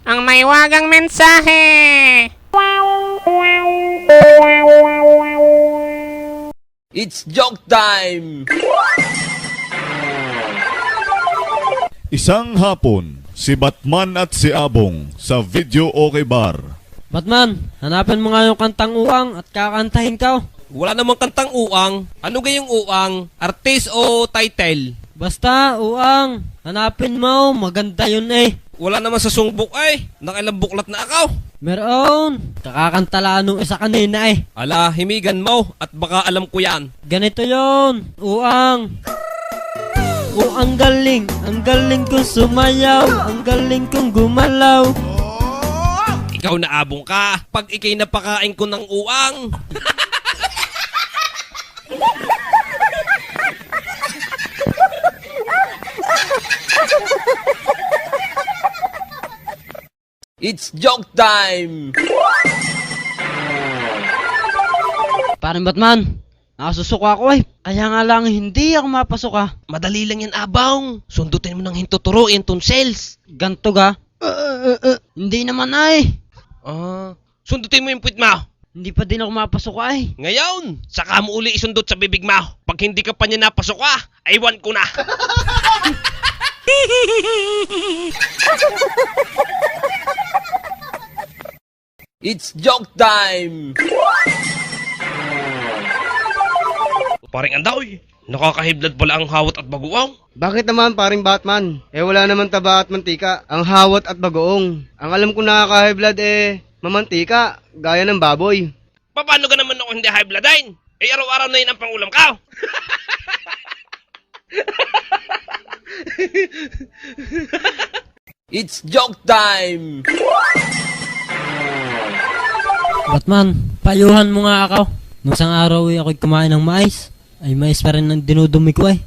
ang may wagang mensahe. It's joke time! Isang hapon, si Batman at si Abong sa Video Okay Bar. Batman, hanapin mo nga yung kantang uang at kakantahin ka. Wala namang kantang uang. Ano gayong uang? Artist o title? Basta, uang. Hanapin mo, maganda yun eh. Wala naman sa songbok ay. Nakailang buklat na ako. Meron. Kakakantala nung isa kanina eh. Ala, himigan mo at baka alam ko yan. Ganito yon, uang. Ang galing kong sumayaw, ang galing kong gumalaw. Ikaw na abong ka. Pag ikay napakain ko ng uang. It's joke time! Parang Batman, nakasusuka ako eh. Kaya nga lang hindi ako mapasok ah. Madali lang yan abong. Sundutin mo ng hintuturo yung tonsils. Ganto ga? Hindi naman ay. Sundutin mo yung puwit mo. Hindi pa din ako mapasok ay. Ngayon, saka mo uli isundot sa bibig mo. Pag hindi ka pa niya napasok aywan ko na. It's joke time! Paring andaw nakakahiblad pala ang hawat at baguang. Bakit naman paring Batman? Wala naman taba at mantika. Ang hawat at bagoong. Ang alam ko nakaka-high blood mamantika, gaya ng baboy. Paano ka naman ako hindi high bloodine? Araw-araw na yun ang pangulam ka. It's joke time! Batman, payuhan mo nga ako. Nung isang araw ay ako'y kumain ng mais. Ay mais pa rin ang dinudumi ko ay.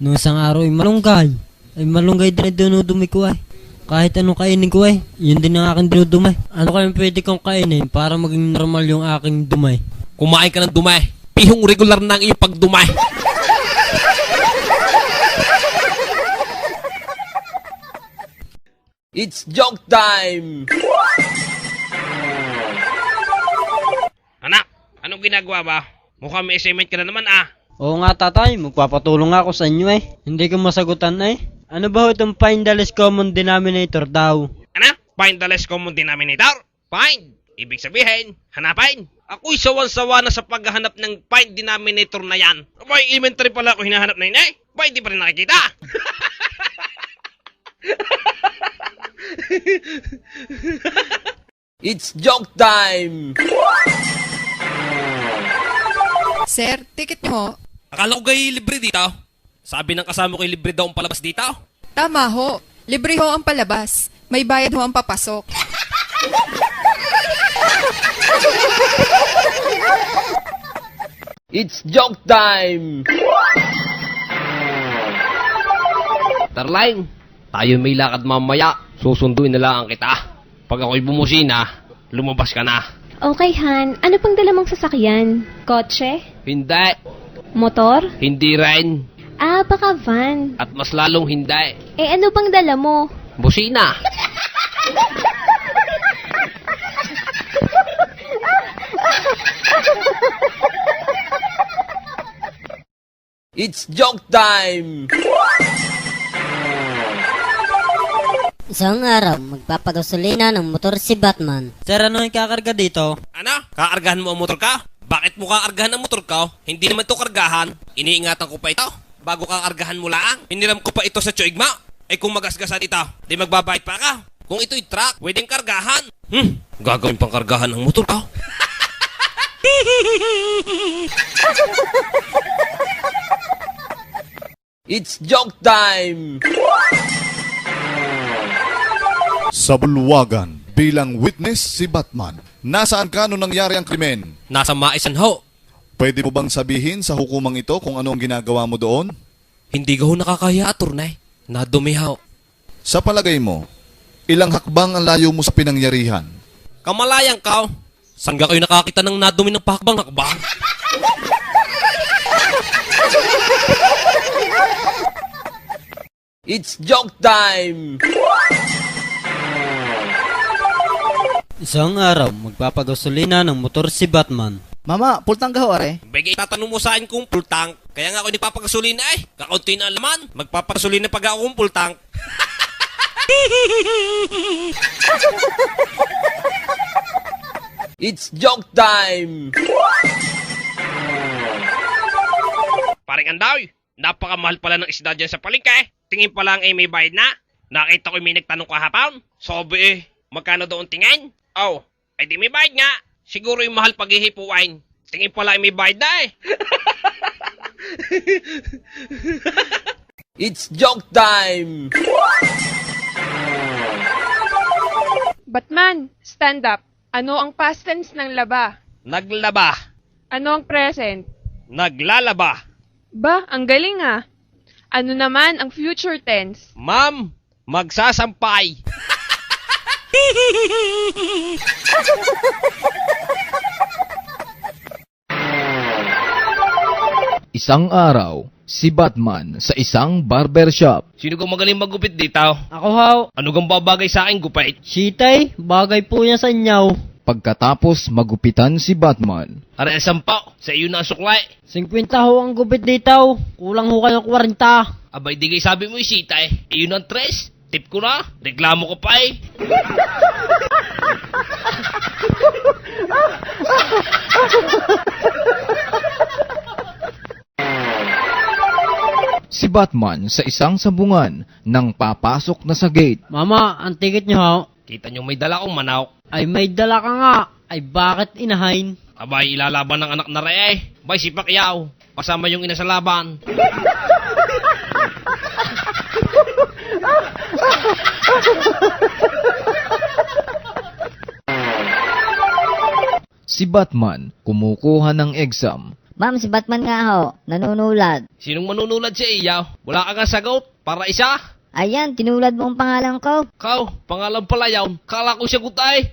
Nung isang araw ay malunggay. Ay malunggay din ang dinudumi ko ay. Kahit anong kainin ko ay, yun din ang aking dinudumay. Ano kayong pwede kong kainin para maging normal yung aking dumay? Kumain ka ng dumay. Pihong regular na ang iyong pagdumay. It's joke time! Anak, anong ginagawa ba? Mukhang may assignment ka na naman Oo nga tatay, magpapatulong ako sa inyo eh. Hindi ko masagutan eh. Ano ba itong find the least common denominator daw? Ano? Find the least common denominator? Find. Ibig sabihin, hanapin. Ako'y sawan-sawa na sa paghahanap ng find denominator na yan. May elementary pala ako hinahanap na yun eh. Ba, hindi pa rin nakikita? It's joke time! Sir, ticket niyo ho. Akala ko gay libre dito. Sabi ng kasama ko libre daw ang palabas dito. Tama ho. Libre ho ang palabas. May bayad ho ang papasok. It's joke time! Tarline, tayo may lakad mamaya. Susunduin na lang kita. Pag ako'y bumusina, lumabas ka na. Okay, Han. Ano pang dala mong sasakyan? Kotse? Hindi. Motor? Hindi rin. Baka van. At mas lalong hindi. Ano pang dala mo? Busina. It's joke time! Isang araw, magpapagasolina ng motor si Batman. Sir, ano yung kakarga dito? Ano? Kaargahan mo ang motor ka? Bakit mo kaargahan ang motor ka? Hindi naman ito kargahan. Iniingatan ko pa ito. Bago kaargahan mo lang. Hiniram ko pa ito sa tsuigma. Ay kung magasgasan ito, di magbabayad pa ka. Kung ito'y truck, pwedeng kargahan. Gagawin pang kargahan ang motor ka. It's joke time! Sa bulwagan, bilang witness si Batman. Nasaan ka nung nangyari ang krimen? Nasa maisan ho. Pwede mo bang sabihin sa hukumang ito kung ano ang ginagawa mo doon? Hindi ka ho nakakaya, aturnay. Nadumi ho. Sa palagay mo, ilang hakbang ang layo mo sa pinangyarihan? Kamalayang ka. Saan ka kayo nakakita ng nadumi ng pakbang hakbang? It's joke time! Isang araw, magpapagasolina ng motor si Batman. Mama, pultang gaho are. Bagay tatanong mo sa akin kung full tank. Kaya nga ako nagpapagasolina eh. Kakaunti na ang laman. Magpapagasolina pag ako kung full tank. It's joke time! Paring Andoy, napakamahal pala ng isda dyan sa palengke. Tingin pa lang may bayad na. Nakita ko may nagtanong kahapon. Sabi magkano doon tingin? Oh, ay di may bayad nga. Siguro yung mahal paghihipuin. Tingin pala may bayad na eh. It's joke time! Batman, stand up. Ano ang past tense ng laba? Naglaba. Ano ang present? Naglalaba. Ba, ang galing ah. Ano naman ang future tense? Ma'am, magsasampay. Isang araw, si Batman sa isang barbershop. Sino kang magaling magupit dito? Ako haw. Ano kang babagay sa akin gupit? Sitay, bagay po yan sa inyaw. Pagkatapos magupitan si Batman, Are sampa, sa iyo na ang suklay. 50 ho ang gupit dito. Kulang ho kayo 40. Abay, di kayo sabi mo isita eh. Iyon ang tres. Tip ko na. Reklamo ko pa eh. si Batman sa isang sabungan nang papasok na sa gate. Mama, ang ticket nyo ho. Kita nyo may dala kong manok. Ay may dala ka nga. Ay bakit inahain? Abay, ilalaban ng anak na re eh. Bay, si Pacquiao. Kasama yung ina sa laban. Si Batman kumukuha ng exam. Ma'am, si Batman nga ho, nanunulad. Sinong manunulad sa iyo? Wala ka nga sagot. Para isa. Ayan, tinulad mo ang pangalan ko. Kau, pangalan pala yawn. Kala ko siya gutay.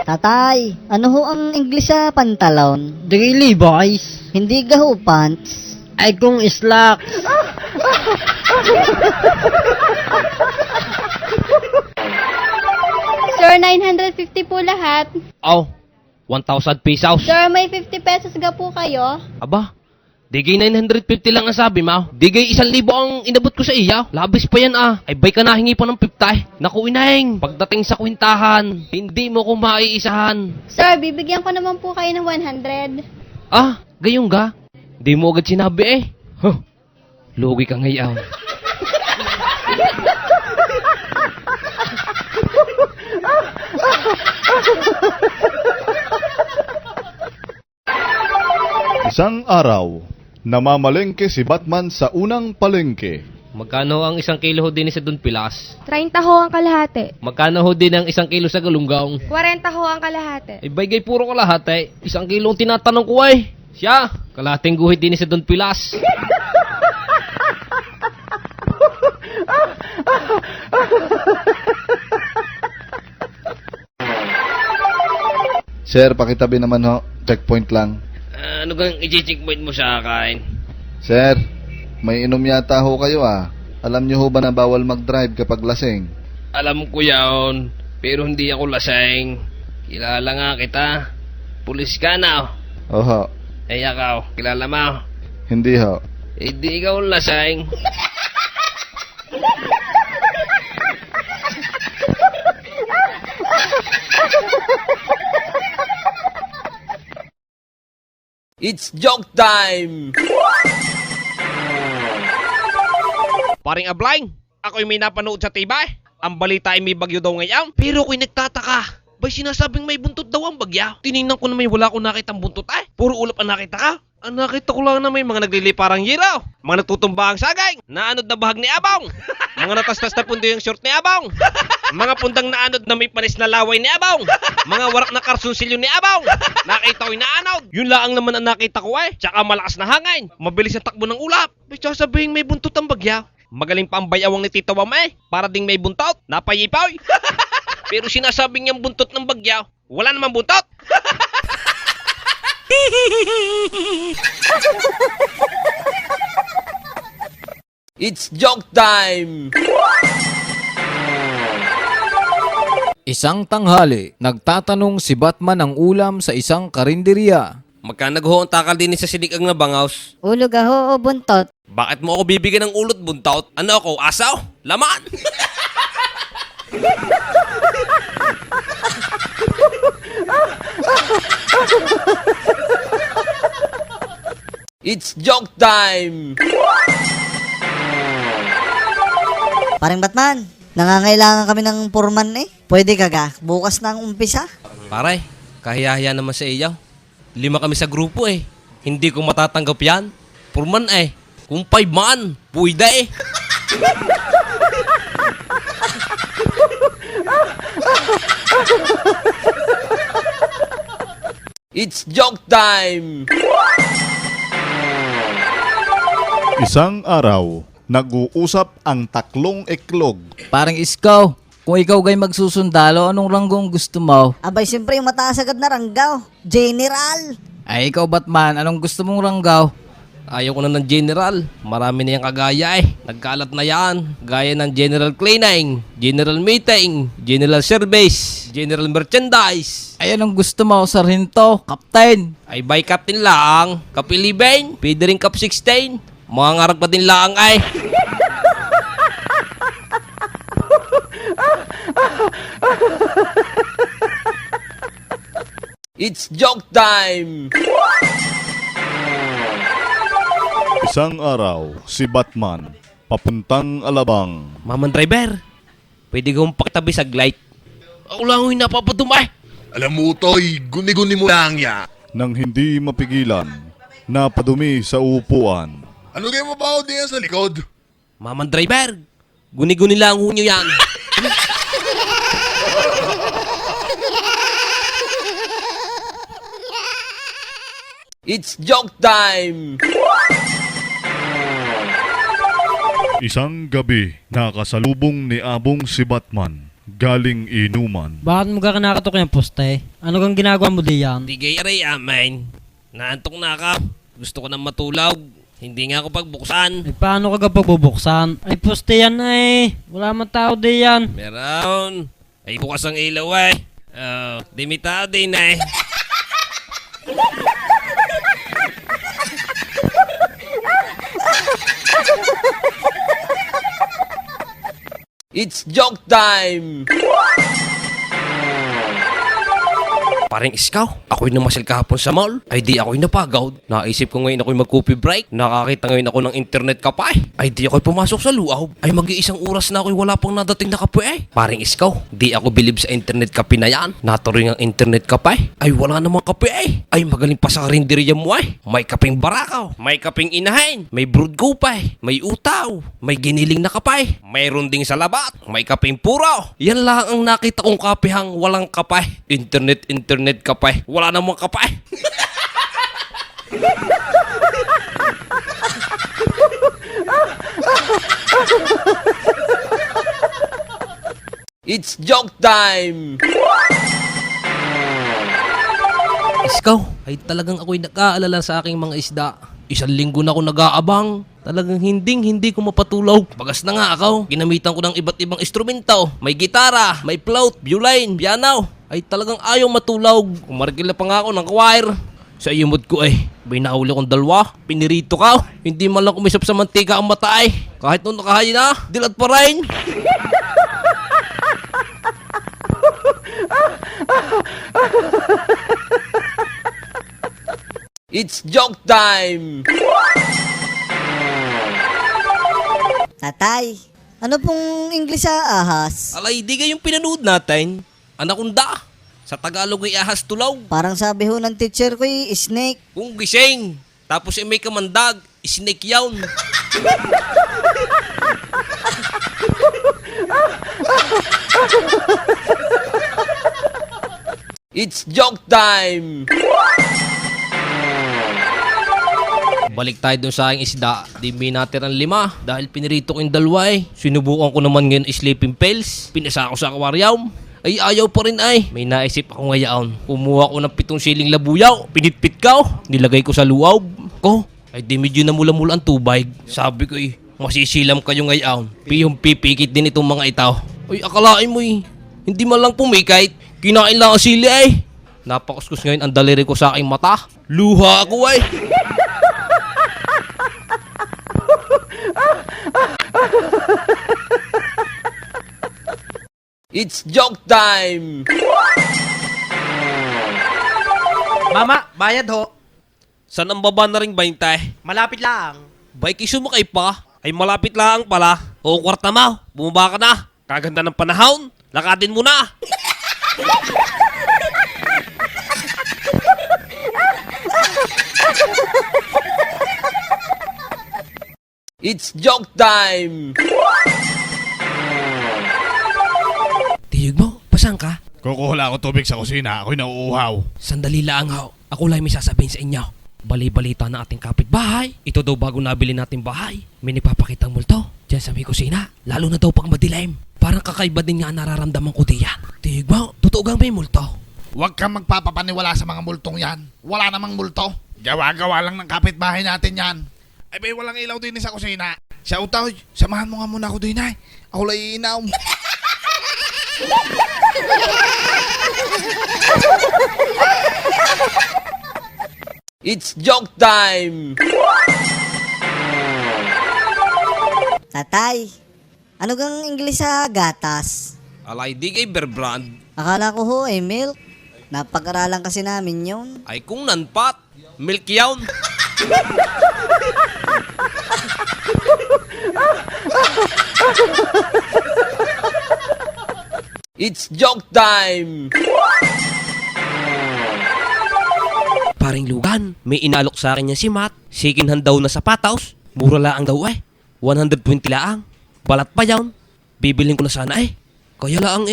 Tatay, ano ho ang English sa pantalon? Daily boys. Hindi gaho pants. Ay kung slacks. Sir, 950 po lahat. Oh, 1,000 pesos. Sir, may 50 pesos ga po kayo. Aba, digay 950 lang ang sabi mo. Digay 1,000 ang inabot ko sa iya. Labis pa yan ah. Ay bay ka nahingi pa ng 50. Naku inahing, pagdating sa kwintahan, hindi mo ko maiisahan. Sir, bibigyan ko naman po kayo ng 100. Ah, gayong ga? Di mo agad sinabi eh. Huh, lugi ka ngayon. Isang araw, namamalengke si Batman sa unang palengke. Magkano ang 1 kilo ho din sa Don Pilas? 30 ho ang kalahati. Magkano ho din ang 1 kilo sa Galunggong? 40 ho ang kalahati. Ay bagay puro kalahati. 1 kilo ang tinatanong ko ay. Siya, kalahating guhit din sa Don Pilas. Sir, pakitabi naman ho. Checkpoint lang. Ano kang i-checkpoint mo sa akin? Sir, may inom yata ho kayo ah. Alam niyo ho ba na bawal mag-drive kapag lasing? Alam ko yaon, pero hindi ako lasing. Kilala nga kita. Pulis ka na. Oho, Ay ikaw, kilala mo. hindi ho. Hindi ikaw lasing. It's joke time! Paring Ablaing, ako'y may napanood sa tibay. Ang balita ay may bagyo daw ngayon. Pero ako'y nagtataka. Bay sinasabing may buntot daw ang bagya. Tinignan ko na may wala ko nakitang buntot ay. Puro ulap ang nakita ka. Ang nakita ko lang na may mga nagliliparang hiraw. Mga nagtutumba ang sagay. Naanod na bahag ni Abong. Mga natastas na pundo yung short ni Abong. Mga pundang naanod na may panis na laway ni Abong. Mga warak na karsunsilyo ni Abong. Nakita ko'y naanod. Yun lang naman ang nakita ko ay. Tsaka malakas na hangin. Mabilis ang takbo ng ulap. May sasabihin may buntot ang bagya. Magaling pa ang bayawang ni Tito Wamay. Para ding may buntot. Napayipaw. Pero sinasabing niyang buntot ng bagya. Wala namang buntot. It's joke time! Isang tanghali, nagtatanong si Batman ng ulam sa isang karinderya. Magkano ho ang takal din sa sinigang na bangaws? Ulog aho o buntot. Bakit mo ako bibigyan ng ulot buntot? Ano ako, asaw? Laman! It's joke time! Paring Batman, nangangailangan kami ng purman eh. Pwede ka ga? Bukas na ang umpisa. Pare, kahiyahiya naman sa iyo. 5 kami sa grupo eh. Hindi ko matatanggap yan. Purman eh. Kung 5 man, pwede eh. It's joke time! Isang araw, nag-uusap ang taklong iklog. Parang iskaw, kung ikaw gay magsusundalo, anong ranggong gusto mo? Abay, siyempre yung mataas agad na ranggaw. General! Ay, ikaw Batman, anong gusto mong ranggaw? Ayaw ko na ng general. Marami na yung kagaya eh. Nagkalat na yan. Gaya ng general cleaning, general meeting, general service, general merchandise. Ay, anong gusto mo, sarhinto, kapten? Ay by captain lang. Kapilibin, pwede rin kap 16. Mga ngarag pa din lang ay. It's joke time! Isang araw, si Batman, papuntang Alabang. Maman driver, pwede kong pakitabi sa light. Ako lang yung napapatumay. Alam mo, Toy, guni-guni mo lang ya. Nang hindi mapigilan, napadumi sa upuan. Ano kayo mabaho diyan sa likod? Maman driver, guni-guni lang ho nyo yan. It's joke time! Isang gabi, nakasalubong ni Abong si Batman, galing inuman. Bakit mo ka kinakatok yung poste? Ano kang ginagawa mo diyan? Di gay aray amin. Naantok na ka. Gusto ko nang matulog. Hindi nga ako pagbuksan. Ay, paano ka kapag bubuksan? Ay, poste yan eh. Wala man tao diyan. Meron. Ay, bukas ang ilaw eh. Di may tao din eh. It's joke time! Parang iskaw, ako'y namasyal kahapon sa mall. Ay di ako'y napagod. Naisip ko ngayon ako'y mag-coffee break. Nakakita ngayon ako ng internet kape. Ay di ako'y pumasok sa luaw. Ay mag-iisang oras na ako'y wala pang nadating na kape eh. Parang iskaw, di ako bilib sa internet kape na yan. Naturing ang internet kape. Ay wala namang kape eh. Ay magaling pa sa karinderya mo eh. May kapeng barakaw, may kapeng inahin, may brood kape, may utaw, may giniling na kape, mayroon ding sa labat, may kapeng puro. Yan lang ang nakita kong kapehang walang kape. Internet kape. Wala namang kape. It's joke time! Iskaw, ay talagang ako'y nag-aalala sa aking mga isda. 1 linggo na ako nag-aabang. Talagang hindi ko mapatulog. Bagas na nga ako. Ginamitan ko ng iba't ibang instrumento. May gitara, may flute, violin, piano. Ay talagang ayaw matulog. Kumargil na pa nga ako ng choir. Sa iyumod ko eh, may nahuli kong 2. Pinirito ka. Hindi man lang kumisap sa mantika ang mata eh. Kahit nung nakahayin na, dilat pa rin. It's joke time! Tatay, ano pong English sa ahas? Alay, di yung pinanood natin. Anakunda. Sa Tagalog ay ahas tulaw. Parang sabi ho ng teacher ko snake. Kung gising. Tapos may kamandag. Snake yawn. It's joke time! Balik tayo dun sa aking isda. Di may natirang 5 dahil pinirito ko yung 2 eh. Sinubukan ko naman ngayon sleeping pills. Pinasa ko sa aquarium. Ay ayaw pa rin ay. May naisip ako ngayon. Kumuha ko ng 7 siling labuyaw. Pinitpit ko. Nilagay ko sa luaw. ko. Ay di medyo na mula-mula ang tubig. Sabi ko masisilam kayo ngayon. Piyong pipikit din itong mga itaw. Ay akalain mo hindi man lang pumikit. Kinain lang ang sili Napakuskus ngayon ang daliri ko sa aking mata. Luha ako It's joke time! Mama, bayad ho. Saan ang baba na ring 20? Malapit lang. Bay sumakay pa. Ay malapit lang pala. O kwarta mo, bumaba ka na. Kaganda ng panahon. Lakadin mo na. It's joke time! Tiyog mo, pasan ka? Kukuha ako tubig sa kusina. Ako'y nauuhaw. Sandali lang ho. Ako lang may sasabihin sa inyo. Bali-balita na ating kapitbahay. Ito daw bago nabili nating bahay. May nagpapakitang multo. Diyan sa may kusina. Lalo na daw pang madilim. Parang kakaiba din nga ang nararamdaman ko diyan. Tiyog mo, totoo gang may multo. Huwag kang magpapapaniwala sa mga multong yan. Wala namang multo. Gawa-gawa lang ng kapitbahay natin yan. Ay bay, walang ilaw din sa kusina. Siya utaw, samahan mo nga muna ako din ay. Ako lang iinaw. It's joke time! Tatay, ano gang English sa gatas? Alay di kay Berbrand. Akala ko ho milk. Napag-aralan kasi namin yun. Ay kung nanpat. Milk yawn. It's joke time! Paring Lugan, may inalok sa akin niya si Matt. Second hand daw na sapatos. Mura lang daw 120 lang. Balat pa yawn. Bibilin ko na sana Kaya lang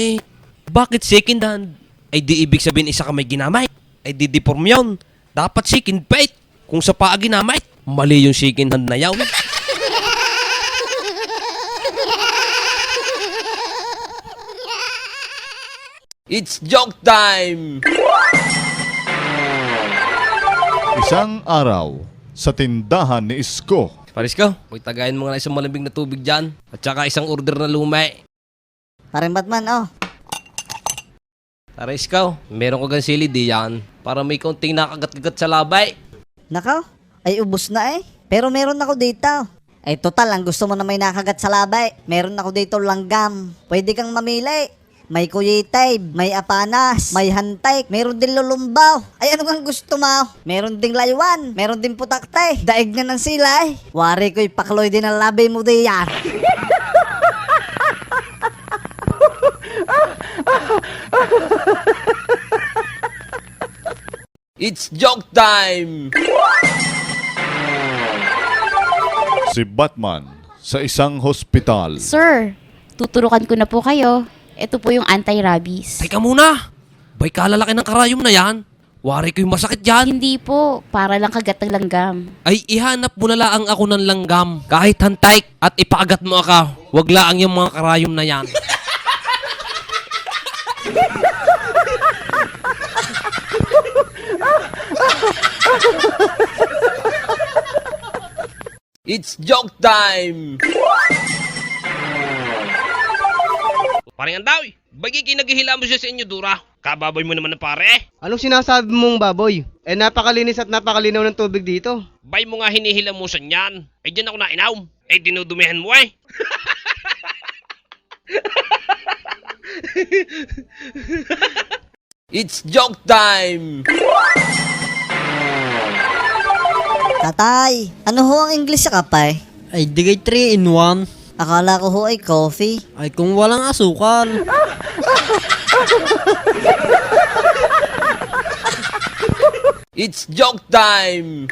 bakit second hand? Ay di ibig sabihin isa ka may ginamay. Ay di deform yawn. Dapat second bait. Kung sa paa ginamay, mali yung second hand na yawn. It's joke time! Isang araw sa tindahan ni Isko. Paris ko, tagayin mo nga na isang malamig na tubig dyan. At saka isang order na lumay. Parang Batman, Paris ko, meron ko gan sili di yan. Para may konting nakagat-gagat sa labay. Nakaw, ay ubos na Pero meron ako dito. Ay total, ang gusto mo na may nakagat sa labay. Meron ako dito langgam. Pwede kang mamili. May kuyitay, may apanas, may hantay, meron din lulumbaw. Ay ano kang gusto mo? Meron ding laywan, meron din putaktay. Daig na ng silay. Wari ko'y pakloy din ang labay mo diyan. It's joke time! Si Batman sa isang hospital. Sir, tuturukan ko na po kayo. Ito po yung anti-rabies. Teka muna! Bay kalalaki ng karayom na yan. Wari ko yung masakit dyan. Hindi po, para lang kagat ng langgam. Ay ihanap mo na lang ako ng langgam. Kahit hantay at ipaagat mo ako. Wag lang yung mga karayom na yan. It's joke time! Paring Andaw, bagay kinaghihila mo siya sa inyo, Dura. Kababoy mo naman na pare. Anong sinasabi mong baboy? Napakalinis at napakalinaw ng tubig dito. Bay mo nga hinihila mo sa niyan. Ay dyan ako nainaw. Ay dinudumihan mo It's joke time! Tatay, ano ho ang English sa kapay? Ay digay 3 in 1. Akala ko ho ay coffee. Ay kung walang asukal. It's joke time!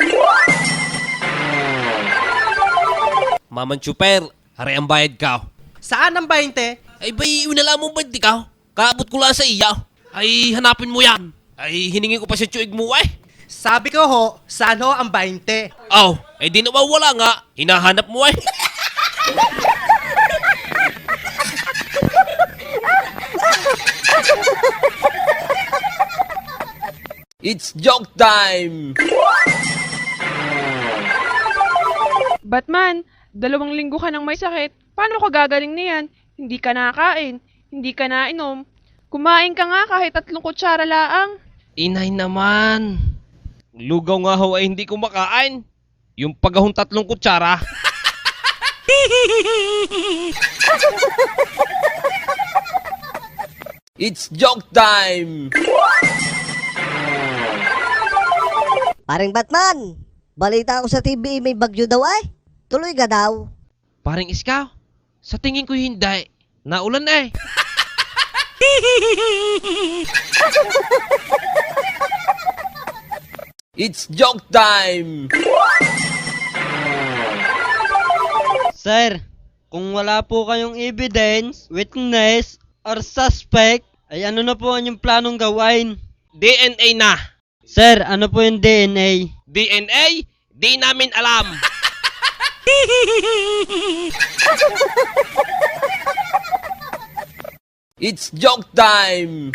Maman Chuper, hari ang bayad ka. Saan ang 20? Ay bay, winala mo ba di ka? Kaabot ko lang sa iya. Ay hanapin mo yan. Ay hiningi ko pa sa tsuig mo Sabi ko ho, saan ho ang 20? Oh, eh di nawawala nga. Hinahanap mo It's joke time! Batman, 2 linggo ka nang may sakit. Paano ka gagaling niyan? Hindi ka nakain, hindi ka nainom. Kumain ka nga kahit 3 kutsara laang. Inay naman. Lugaw nga ho ay hindi ko makain. Yung pagahong 3 kutsara. It's joke time! Paring Batman, balita ako sa TV may bagyo daw ay. Tuloy ka daw. Paring Iskaw, sa tingin ko hindi. Naulan eh. It's joke time! Sir, kung wala po kayong evidence, witness, or suspect, ay ano na po ang inyong planong gawain? DNA na. Sir, ano po yung DNA? DNA? Di namin alam. It's joke time!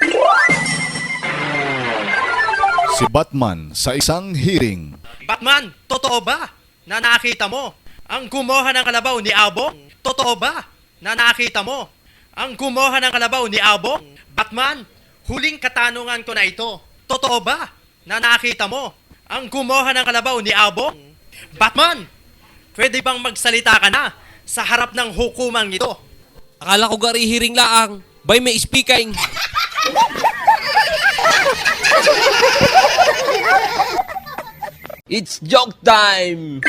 Si Batman sa isang hearing. Batman, totoo ba na nakita mo ang kumuha ng kalabaw ni Abong? Totoo ba na nakita mo ang kumuha ng kalabaw ni Abong? Batman, huling katanungan ko na ito. Totoo ba na nakita mo ang kumuha ng kalabaw ni Abong? Batman, pwede bang magsalita ka na sa harap ng hukumang ito? Akala ko gari hiring laang. Bay may speaking. It's joke time!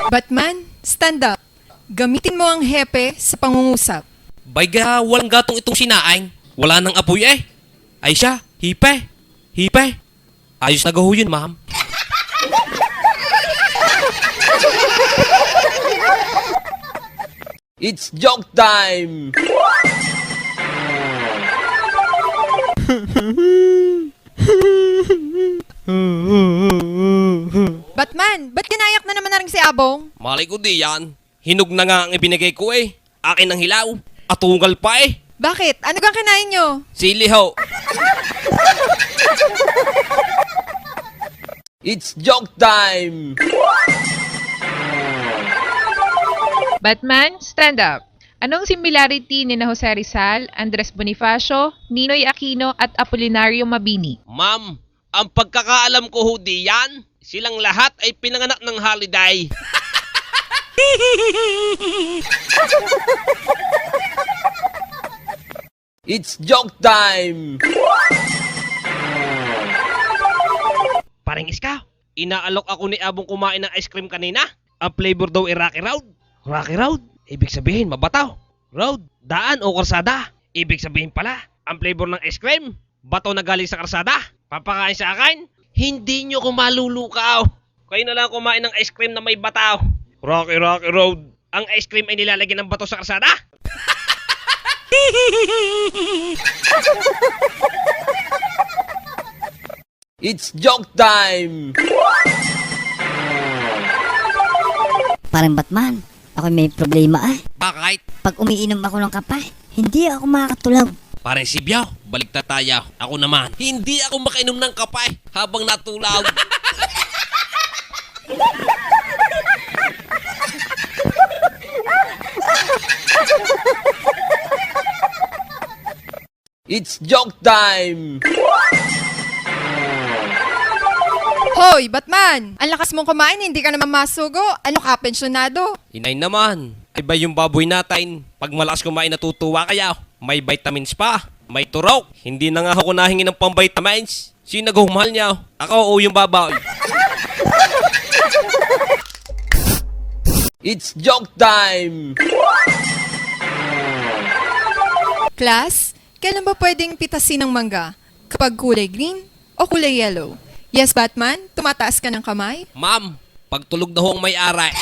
Batman, stand up. Gamitin mo ang hepe sa pangungusap. Bay ga, walang gatong itong sinaing. Wala nang apoy eh. Ay siya, hipe. Hipe. Ayos na gaho yun, ma'am. It's joke time! Batman, ba't ginayak na naman na rin si Abong? Malay ko di yan. Hinog na nga ang ibinigay ko eh. Akin ang hilaw. Atungal pa eh. Bakit? Ano kang kinain nyo? Sili ho. It's joke time! Batman, stand up. Anong similarity ni na Jose Rizal, Andres Bonifacio, Ninoy Aquino at Apolinario Mabini? Ma'am, ang pagkakaalam ko ho di yan. Silang lahat ay pinanganak ng holiday. It's joke time! Paring Iskaw, inaalok ako ni Abong kumain ng ice cream kanina. Ang flavor daw ay Rocky Road. Rocky Road? Ibig sabihin, mabataw. Road, daan o karsada. Ibig sabihin pala, ang flavor ng ice cream, bato na galing sa karsada. Papakain sa akin, hindi nyo ko malulukaw. Kayo na lang kumain ng ice cream na may bataw. Rocky Road. Ang ice cream ay nilalagyan ng bato sa karsada. It's joke time! Parang Batman, ako may problema ah. Bakit? Pag umiinom ako ng kape, hindi ako makakatulog. Parang si Biao, balik na tayo. Ako naman, hindi ako makainom ng kapay habang natulaw. It's joke time! Hoy, Batman! Ang lakas mong kumain, hindi ka naman masugo. Ano ka, pensyonado? Inay naman, iba yung baboy natin. Pag malakas kumain natutuwa kaya, may vitamins pa. May turok. Hindi na nga ako nahingi ng pang-vitamins. Sino nagumahal niya? Ako o yung babaw? It's joke time! Class, kailan ba pwedeng pitasin ng mangga? Kapag kulay green o kulay yellow? Yes, Batman? Tumataas ka ng kamay? Ma'am, pagtulog na ho ang may-ari.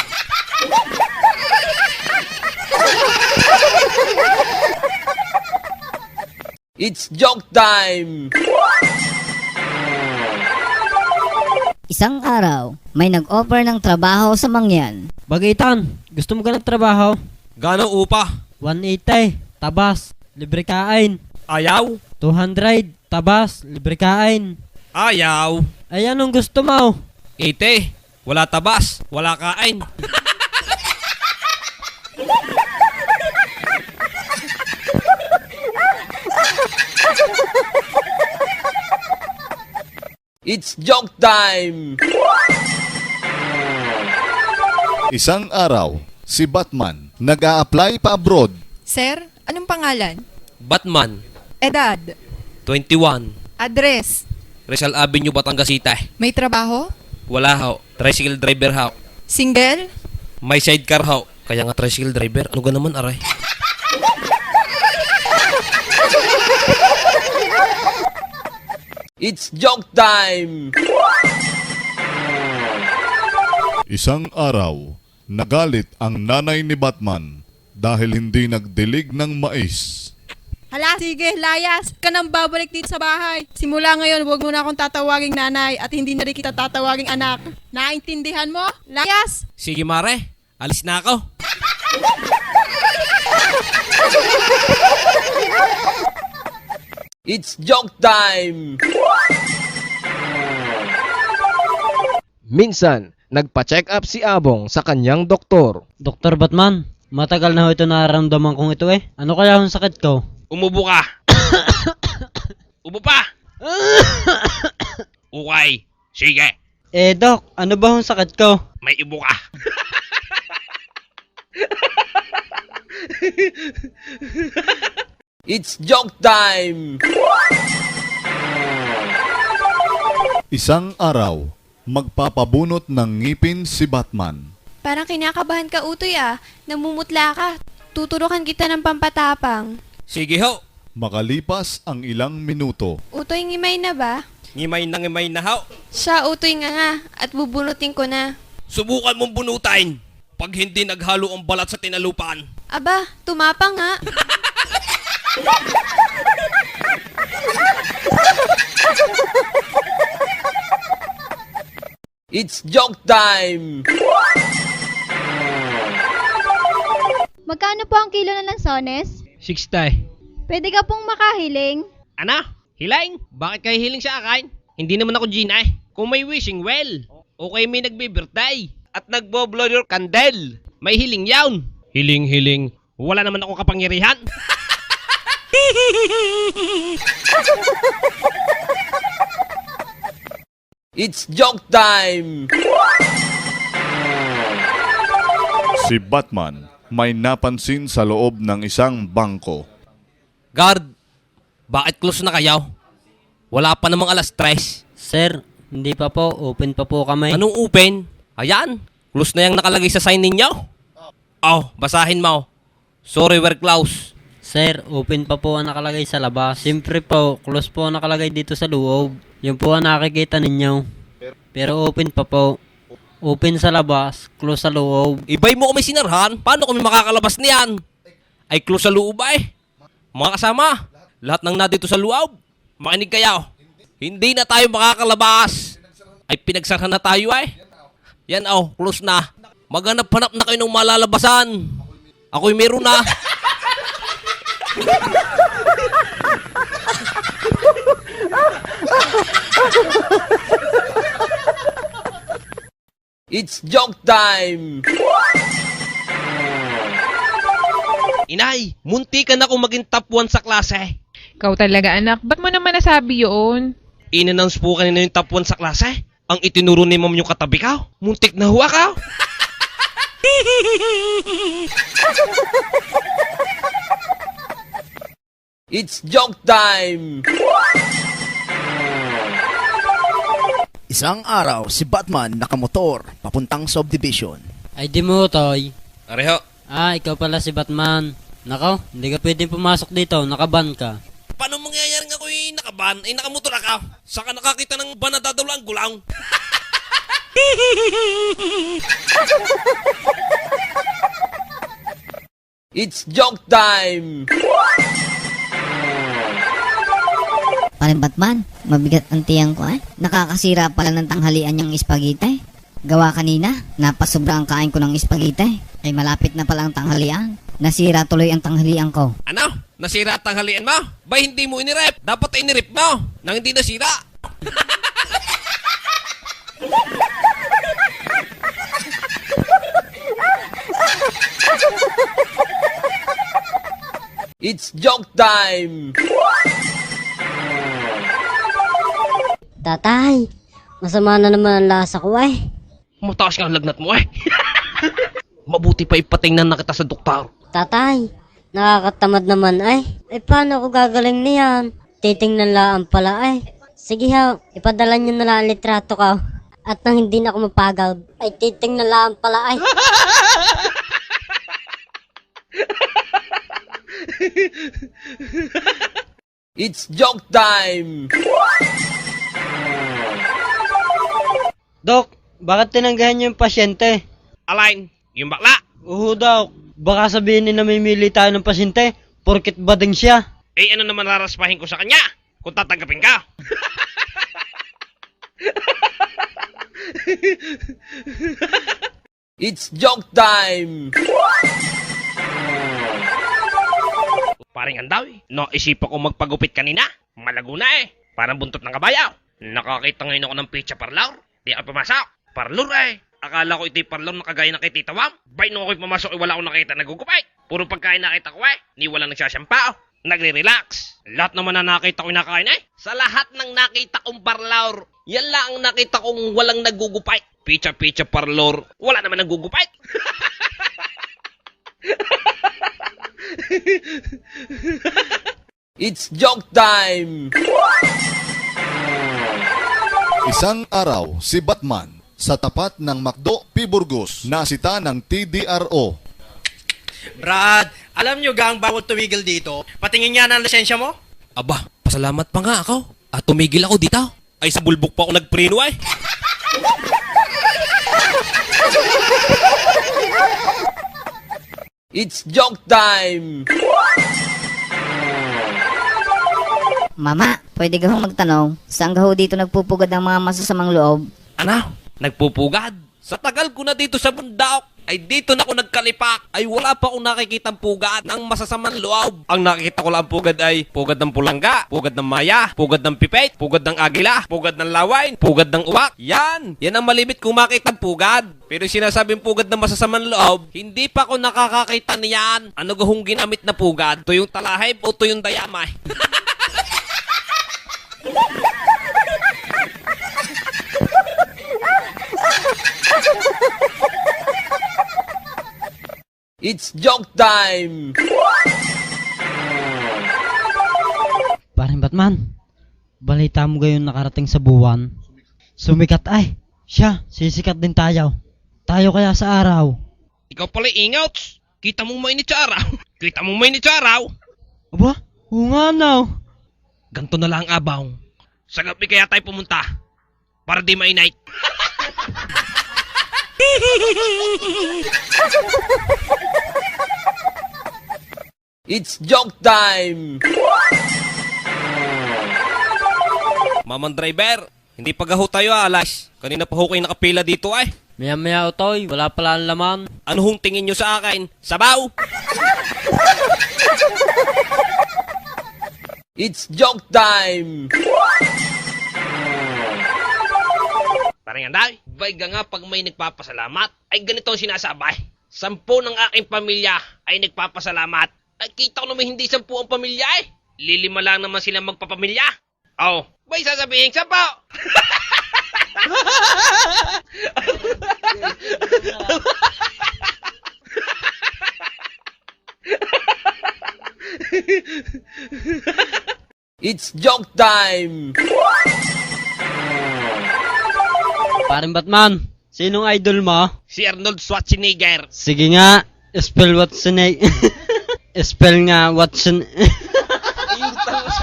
It's joke time! Isang araw, may nag-offer ng trabaho sa mangyan. Bagitan, gusto mo ka ng trabaho? Gano upa? 180, tabas, libre kain. Ayaw? 200, tabas, libre kain. Ayaw. Ay, anong gusto mo? 80. Wala tabas, wala kain. It's joke time! Isang araw, si Batman nag-a-apply pa abroad. Sir, anong pangalan? Batman, Edad? 21. Address? Rizal Avenue, Batangas City. May trabaho? Wala ho. Tricycle driver ho. Single? May sidecar ho. Kaya nga tricycle driver. Ano ga naman, aray? It's joke time! Isang araw, nagalit ang nanay ni Batman dahil hindi nagdilig ng mais. Hala, sige, layas ka nang babalik dito sa bahay. Simula ngayon, huwag mo na akong tatawaging nanay at hindi na rin kita tatawaging anak. Naintindihan mo? Layas! Sige, Mare. Alis na ako. It's joke time! Minsan, nagpa-check up si Abong sa kanyang doktor. Dr. Batman, matagal na ho ito nararamdaman kong ito eh. Ano kaya ang sakit ko? Umubo ka. Ubo pa. Okay. Sige. Doc, ano ba ang sakit ko? May ibo ka. It's joke time! Isang araw, magpapabunot ng ngipin si Batman. Parang kinakabahan ka, Utoy Namumutla ka. Tuturukan kita ng pampatapang. Sige ho. Makalipas ang ilang minuto, Utoy, ngimay na ba? Ngimay na ho. Siya, Utoy nga at bubunutin ko na. Subukan mong bunutain. Pag hindi naghalo ang balat sa tinalupan. Aba, tumapang nga. It's joke time! Magkano po ang kilo ng lansones? 60. Pwede ka pong makahiling. Ano? Hiling? Bakit kayo hiling sa akin? Hindi naman ako Gina eh. Kung may wishing well, okay may nagbe-birthday at nagbo-blow your candle, may hiling yawn. Hiling. Wala naman ako kapangyarihan. It's joke time! si Batman may napansin sa loob ng isang bangko. Guard, bakit close na kayo? Wala pa namang 3:00. Sir, hindi pa po. Open pa po kami. Anong open? Ayan, close na yung nakalagay sa sign ninyo. Oh, basahin mo. Sorry, we're close. Sir, open pa po ang nakalagay sa labas. Siyempre po, close po ang nakalagay dito sa loob. Yun po ang nakikita ninyo. Pero open pa po. Open sa labas, close sa loob. Ibay mo kami sinarhan? Paano kami makakalabas niyan? Ay close sa loob ay. Mga kasama, lahat ng nadito sa loob, makinig kayo. Hindi na tayo makakalabas. Ay pinagsarhan na tayo ay. Yan close na. Maghanap-hanap na kayo ng malalabasan. Ako'y meron na. It's joke time! Inay, munti ka na kung maging top 1 sa klase. Ikaw talaga, anak. Ba't mo naman nasabi yun? In-announce po kanina yung top 1 sa klase. Ang itinuro ni ma'am yung katabi ka. Muntik na huwa ka. It's joke time! Isang araw, si Batman nakamotor papuntang subdivision. Ay di mo, Toy. Areho. Ikaw pala si Batman. Nako, hindi ka pwedeng pumasok dito. Nakaban ka. Paano mangyayari nga ako'y nakaban? Ay nakamotor ka. Saka nakakita ng ban na dadawla ang gulaw. It's joke time! Parang Batman, mabigat ang tiyang ko Nakakasira pala ng tanghalian yung espagite. Gawa kanina, napasobra ang kain ko ng espagite. Ay malapit na pala ang tanghalian. Nasira tuloy ang tanghalian ko. Ano? Nasira at tanghalian mo? Ba hindi mo inirep? Dapat ay inirep mo nang hindi nasira. It's joke time! Tatay, masama na naman ang lasa ko eh. Mataas ka ang lagnat mo eh. Mabuti pa ipatingnan na kita sa doktor. Tatay, nakakatamad naman ay. Paano ako gagaling niyan? Titingnan lang pala ay. Sige ha, ipadala niyo na lang ang litrato ko. At nang hindi na ako mapagod, ay titingnan lang pala ay. It's joke time! Dok, bakit tinanggahan niyo yung pasyente? Alain, yung bakla. Oo daw, baka sabihin ni namimili tayo ng pasyente, porket bading siya. Eh ano naman raraspahin ko sa kanya? Kung tatanggapin ka. It's joke time! Paring andaw no, isipan ko magpagupit kanina. Malago na eh. Parang buntot ng kabayaw. Nakakita ngayon ako ng pizza parlor. Di ako pumasok. Parlor eh. Akala ko ito'y parlor na kagaya ng kay Tita Wam. Bay nung ako'y pumasok wala akong nakita nagugupay. Puro pagkain nakita ko eh. Ni walang nagsasampao. Nagre-relax. Lahat naman na nakita ko nakain eh. Sa lahat ng nakita kong parlor, yan lang ang nakita kong walang nagugupay. Pizza parlor. Wala naman nagugupay. It's joke time! Isang araw, si Batman sa tapat ng McDo P. Burgos nasita ng TDRO. Brad, alam nyo gang bawal tumigil dito? Patingin nga ng lisensya mo? Aba, pasalamat pa nga ako. At tumigil ako dito. Ay sa bulbok pa ako nagpreno ay. It's joke time! Mama, pwede ka hong magtanong, saan ka ho dito nagpupugad ng mga masasamang loob? Ano? Nagpupugad? Sa tagal ko na dito sa bundok, ay dito na ako nagkalipak. Ay wala pa akong nakikitang pugad ng masasamang loob. Ang nakikita ko lang pugad ay pugad ng pulangga, pugad ng maya, pugad ng pipet, pugad ng agila, pugad ng lawain, pugad ng uwak. Yan ang malimit kung makitang pugad. Pero sinasabing pugad ng masasamang loob, hindi pa ako nakakakita niyan. Ano gahong ginamit na pugad? Ito yung talahib o ito yung dayamay? It's joke time! Paring Batman, balita mo gayon nakarating sa buwan. Sumikat ay, siya, sisikat din tayo. Tayo kaya sa araw. Ikaw pala ingouts. Kita mong mainit sa araw. Kita mong mainit sa araw. Aba, oo nga no. Ganto na lang ang abaw. Sa gabi kaya tayo pumunta. Para di mainit. It's joke time! Mamang driver, hindi pa gaho tayo alas. Kanina pa ho kayo nakapila dito ay. Maya-maya utoy, wala pala ang laman. Ano hong tingin nyo sa akin? Sabaw! It's joke time! Parang anday, bayga nga pag may nagpapasalamat, ay ganito ang sinasabay. 10 ng aking pamilya ay nagpapasalamat. Ay kita ko naman hindi 10 ang pamilya eh. Lilima lang naman sila magpapamilya. Oh, bay sasabihin 10. It's joke time! Paring Batman, sinong idol mo? Si Arnold Schwarzenegger. Sige nga, spell Schwarzenegger. Spell nga Watson.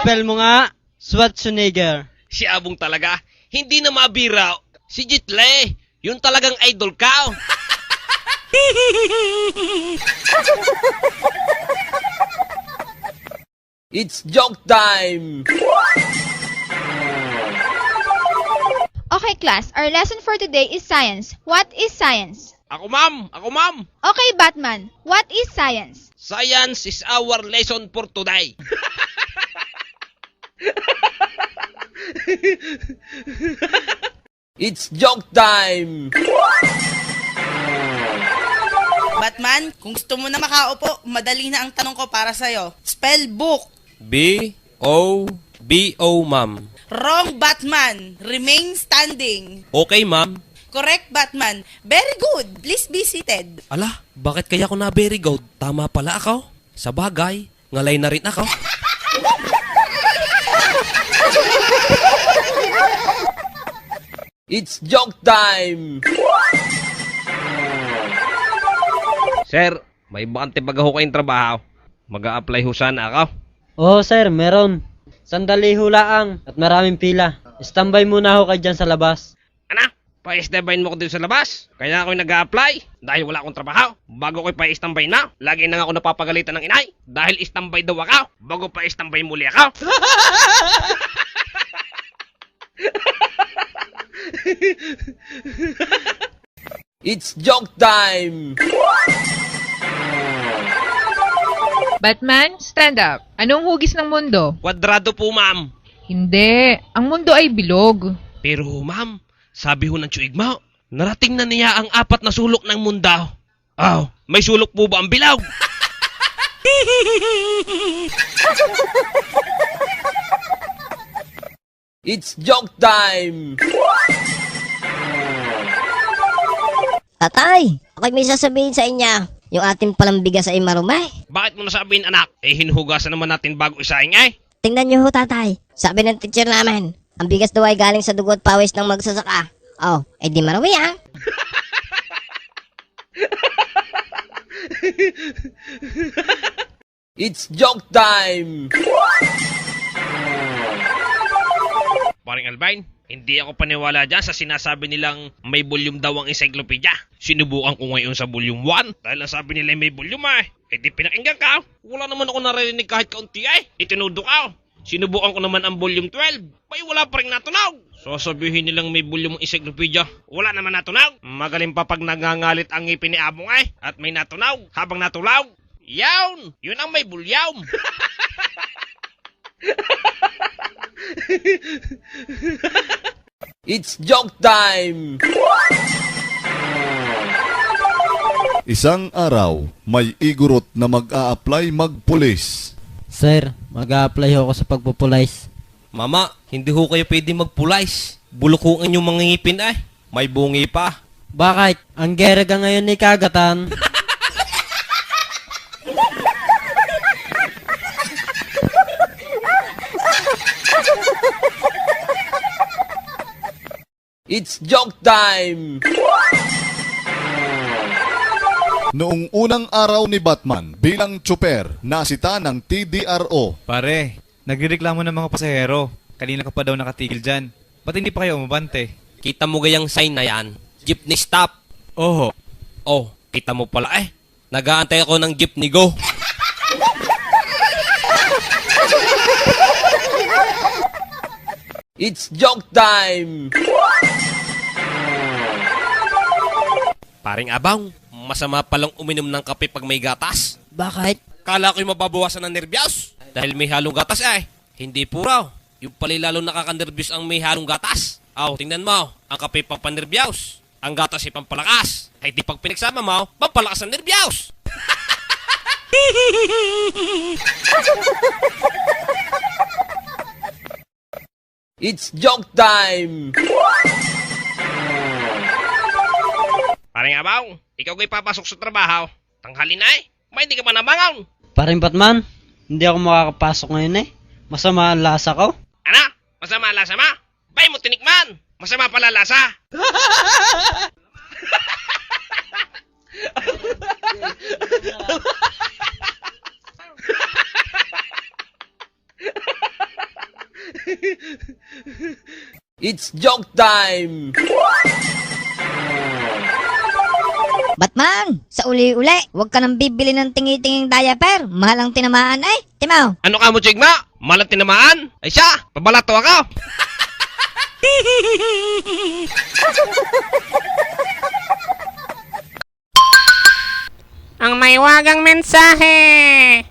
Spell mo nga Schwarzenegger. Si Abong talaga, hindi na mabira. Si Jitle, yun talagang idol ka. It's joke time! Okay, class. Our lesson for today is science. What is science? Ako ma'am. Okay, Batman. What is science? Science is our lesson for today. It's joke time! Batman, kung gusto mo na makaupo, madali na ang tanong ko para sa'yo. Spell book. B-O-B-O, ma'am. Wrong, Batman. Remain standing. Okay, ma'am. Correct, Batman. Very good. Please be seated. Ala, bakit kaya ako na very good? Tama pala ako. Sa bagay, ngalay na rin ako. It's joke time! Sir, may bakante baga ho kayong trabaho. Mag-a-apply ho sana ako. Oo sir, meron. Sandali hulaang at maraming pila. Standby muna ako kayo dyan sa labas. Ana, pa-standbyin mo ko dito sa labas. Kaya ako nag-a-apply dahil wala akong trabaho. Bago ko pa-standby na, lagi na nga ako napapagalitan ng inay. Dahil standby daw ako, bago pa-standby muli ako. It's joke time! Batman, stand up. Anong hugis ng mundo? Kwadrado po, ma'am. Hindi. Ang mundo ay bilog. Pero, ma'am, sabi ho ng tsuig mo, narating na niya ang 4 na sulok ng mundo. Oh, may sulok po ba ang bilog? It's joke time! Tatay, ako'y may sasabihin sa inyo. Yung ating palang bigas ay marumay. Bakit mo nasabihin, anak? Eh, hinuhugasan naman natin bago isaing ay. Tingnan niyo ho, tatay. Sabi ng teacher namin, ang bigas daw ay galing sa dugo at pawis ng magsasaka. Oh, eh di marumi ah. It's joke time! Paring Alvin, hindi ako paniwala dyan sa sinasabi nilang may volume daw ang encyclopedia. Sinubukan ko ngayon sa volume 1 dahil ang sabi nila may volume eh di pinakinggan ka. Wala naman ako narinig kahit kaunti itinudo ka. Sinubukan ko naman ang volume 12. May wala pa rin natunog. Sasabihin nilang may volume ang encyclopedia. Wala naman natunog. Magaling pa pag nangangalit ang ngipin ni Abong at may natunog habang natulaw. Yawn! Yun ang may volume. It's joke time! Isang araw, may igurot na mag-a-apply magpulis. Sir, mag-a-apply ako sa pagpupulize. Mama, hindi ho kayo pwede magpulize. Bulok ho ang inyong mga ngipin May bungi pa. Bakit? Ang gera ka ngayon ni Kagatan. It's joke time! Noong unang araw ni Batman bilang tsuper, nasita ng TDRO. Pare, nagrereklamo ng mga pasahero. Kanina ka pa daw nakatigil dyan. Ba't hindi pa kayo umabante? Kita mo gayang sign na yan? Jeepney stop. Oho. Oh, kita mo pala Nag-aantay ako ng jeepney go. It's joke time! Paring Abang, masama palang uminom ng kape pag may gatas. Bakit? Kala ko'y mababawasan ng nervyos. Dahil may halong gatas Hindi po raw. Yung pala lalo nakaka-nervyos ang may halong gatas. Tingnan mo. Ang kape pampanervyos. Ang gatas ay pampalakas. Ay di pag pinagsama mo, pampalakas ang nervyos. It's joke time! Paring Abang, ikaw ko'y papasok sa trabaho. Tanghali na may hindi ka pa nabangon. Paring Batman, hindi ako makakapasok ngayon Masama ang lasa ko. Ano? Masama lasa ma? Bay mo tinikman. Masama pala lasa. It's joke time! Batman, sa uli-uli, huwag ka nang bibili ng tingi-tinging diaper. Mahal ang tinamaan Timaw. Ano ka mo, Chigma? Malang tinamaan? Ay siya, pabalato ako. Ang may wagang mensahe.